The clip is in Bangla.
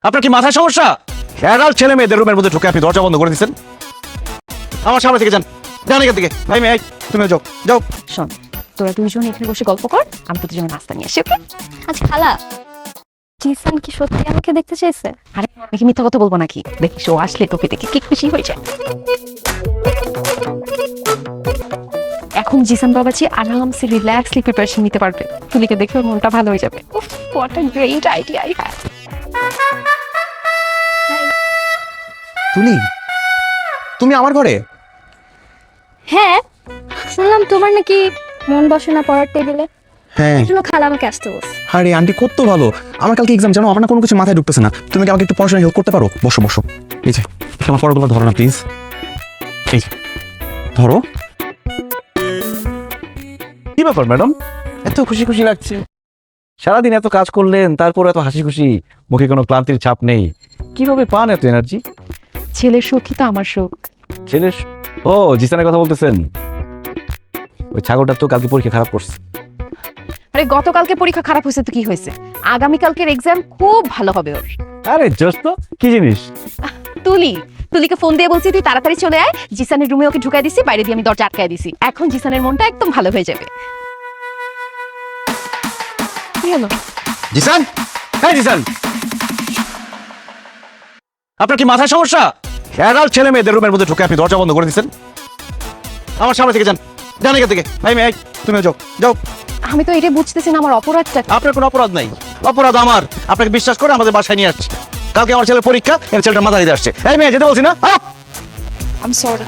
আপনার কি মাথায় সমস্যা? অ্যাডাল্ট ছেলে মেয়েদের রুমের মধ্যে ঢুকে আপনি দরজা বন্ধ করে দিচ্ছেন। আমার সামনে থেকে যান, যান এখান থেকে। ভাই মেয়ে তুমি যাও যাও। শোন, তোরা দুইজন এখানে বসে গল্প কর, আমি তোদের জন্য নাস্তা নিয়ে আসি, ওকে? আচ্ছা খালা, জিসান কি সত্যি আমাকে দেখতে চাইছে? আরে আমি কি মিথ্যা কথা বলবো নাকি? দেখিস ও আসলে তোকে দেখে কি খুশি হয়ে যায়। এখন জিসান বাবাজি আরামসে রিল্যাক্সলি প্রিপারেশন নিতে পারবে। তুলিকে দেখে ওর মনটা ভালো হয়ে যাবে। What a great idea I have. তুলি, তুমি আমার ঘরে? হ্যাঁ, শুনলাম তোমার নাকি মন বসে না পড়ার টেবিলে, হ্যাঁ। এই জন্য খালা আমাকে আসতে বলছে। আরে আন্টি কত ভালো, আমার কালকে এক্সাম, জানো আমার না কোনো কিছু মাথায় ঢুকতেছে না। তুমি কি আমাকে একটু পড়াশোনা হেল্প করতে পারো? বসো বসো, এই যে আমার পড়াগুলো ধরো না প্লিজ। এই যে ধরো। কি ব্যাপার ম্যাডাম, এত খুশি খুশি লাগছে? সারাদিন এত কাজ করলেন, তারপর এত হাসি খুশি, মুখে কোনো ক্লান্তির ছাপ নেই। কিভাবে পান এত এনার্জি? ছেলের সুখই তো আমার সুখ। ছেলের? ও জিসানের কথা বলতেছেন? ওই ছাগলটা তো কালকে পরীক্ষা খারাপ করছে। আরে গতকালকে পরীক্ষা খারাপ হয়েছে তো কি হয়েছে? আগামীকালকের এক্সাম খুব ভালো হবে ওর। আরে জোস তো, কি জিনিস? তুলিকে ফোন দিয়ে বলছি তুই তাড়াতাড়ি চলে আয়, জিসানের রুমে ওকে ঢুকাই দিছি, বাইরে দিয়ে আমি দরজা আটকায় দিছি। এখন জিসানের মনটা একদম ভালো হয়ে যাবে। কি হলো? জিসান, হ্যাঁ জিসান, আপনার কি মাথায় সমস্যা? অ্যাডাল্ট ছেলে মেয়েদের রুমের মধ্যে ঢুকে আপনি দরজা বন্ধ করে দিচ্ছেন। আমার সামনে থেকে যান, যান এখান থেকে। ভাই মেয়ে তুমি যাও যাও। আমি তো এটা বুঝতেছি না আমার অপরাধটা কি। আপনার কোনো অপরাধ নাই, অপরাধ আমার। আপনাকে বিশ্বাস করে আমাদের বাসায় নিয়ে আসছি। কালকে আমার ছেলের পরীক্ষা, এর ছেলেটা মাথা দিতে আসছে। এই মেয়ে যেতে বলছি না। I am sorry.